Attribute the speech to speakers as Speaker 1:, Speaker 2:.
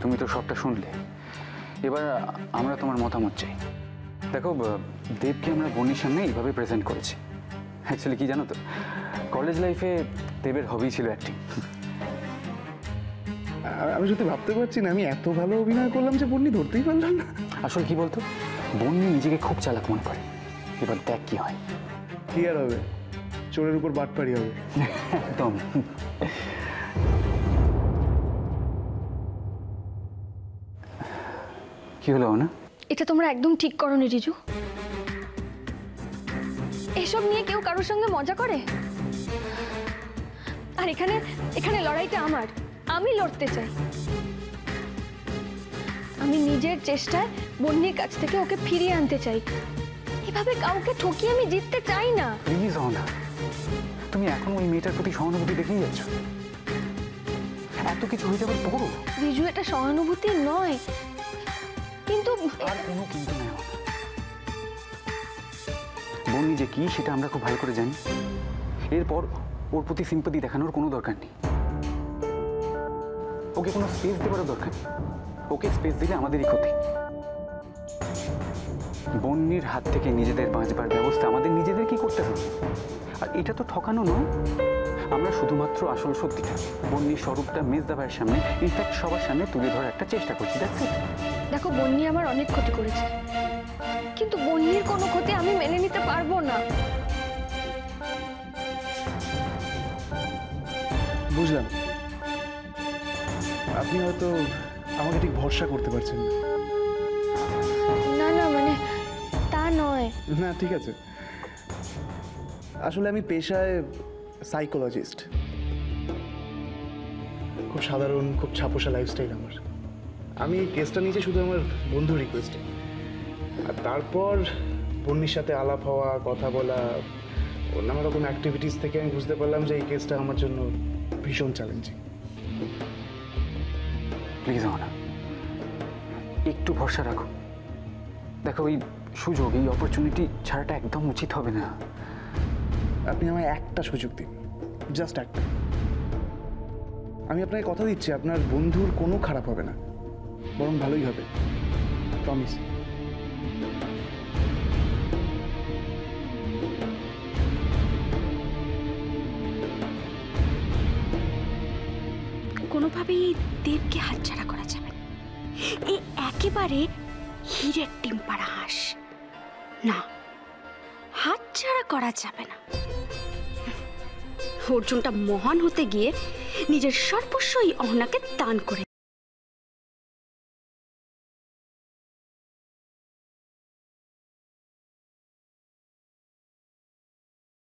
Speaker 1: তুমি তো সবটা শুনলে, এবার আমরা তোমার মতামত চাই। দেখো, দেবকে আমরা বন্যির সামনে এইভাবে প্রেজেন্ট করেছি। অ্যাকচুয়ালি কি জানো তো, কলেজ লাইফে দেবের হবি ছিল অ্যাক্টিং।
Speaker 2: আমি যদি ভাবতে পারছি না, আমি এত ভালো অভিনয় করলাম যে বন্যি ধরতেই পারলাম না।
Speaker 1: আসলে কি বলতো, বন্যি নিজেকে খুব চালাক মনে করে। এবার দেখ কি হয়।
Speaker 2: কি আর হবে, চোরের উপর বাটপাড়ি হবে।
Speaker 1: একদম। কি হলো না?
Speaker 3: এটা তোমরা একদম ঠিক করোনি রিজু। এসব নিয়ে কেউ কারোর সঙ্গে মজা করে? আর এখানে এখানে লড়াইটা আমার, আমি লড়তে চাই। আমি নিজের চেষ্টায় বন্যির কাছ থেকে ওকে ফিরিয়ে আনতে চাই। এভাবে কাউকে ঠকিয়ে আমি জিততে চাই না।
Speaker 1: প্লিজ অনা, তুমি এখন ওই মেয়েটার প্রতি সহানুভূতি দেখিয়ে যাচ্ছ। এত কিছু হয়ে যাবার পরও
Speaker 3: রিজু, এটা সহানুভূতি নয়, কিন্তু
Speaker 1: আর কোনো কিন্তু নেই। বন্যি যে কি সেটা আমরা খুব ভালো করে জানি। এরপর ওর প্রতি সিম্পাথি দেখানোর কোনো দরকার নেই। ওকে কোনো স্পেস দেওয়ারও দরকার নেই। ওকে স্পেস দিলে আমাদেরই ক্ষতি। বন্যির হাত থেকে নিজেদের বাঁচবার ব্যবস্থা আমাদের নিজেদেরকেই করতে হবে। আর এটা তো ঠকানো নয়, আমরা শুধুমাত্র আসল সত্যিটা, বন্যির স্বরূপটা মেজদা ভাইয়ের সামনে, ইনফ্যাক্ট সবার সামনে তুলে ধরার একটা চেষ্টা করছি।
Speaker 3: দেখো, বন্যি আমার অনেক ক্ষতি করেছে, কিন্তু বন্যির কোনো ক্ষতি আমি মেনে নিতে পারবো না।
Speaker 2: বুঝলাম, আপনি হয়তো আমাকে ঠিক ভরসা করতে পারছেন না।
Speaker 3: না না, মানে তা নয়।
Speaker 2: না, ঠিক আছে। আসলে আমি পেশায় সাইকোলজিস্ট। খুব সাধারণ, খুব ছাপোষা লাইফস্টাইল আমার। আমি এই কেসটা নিয়েছি শুধু আমার বন্ধু রিকোয়েস্টে। আর তারপর বন্যির সাথে আলাপ হওয়া, কথা বলা, নানা রকম অ্যাক্টিভিটিস থেকে আমি বুঝতে পারলাম যে এই কেসটা আমার জন্য ভীষণ চ্যালেঞ্জিং।
Speaker 1: প্লিজ অনা, একটু ভরসা রাখো। দেখো, এই সুযোগ, এই অপরচুনিটি ছাড়াটা একদম উচিত হবে না।
Speaker 2: আপনি আমায় একটা সুযোগ দিন, জাস্ট একটা। আমি আপনাকে কথা দিচ্ছি, আপনার বন্ধুর কোনো খারাপ হবে না, বরং ভালোই হবে, প্রমিস।
Speaker 4: কোনোভাবেই এই দেবকে হাতছাড়া করা যাবে না। এই একেবারে হীরের ডিম পাড়া হাঁস, না, হাতছাড়া করা যাবে না। অর্জুনটা মহান হতে গিয়ে নিজের সর্বস্ব এই অহনাকে দান করে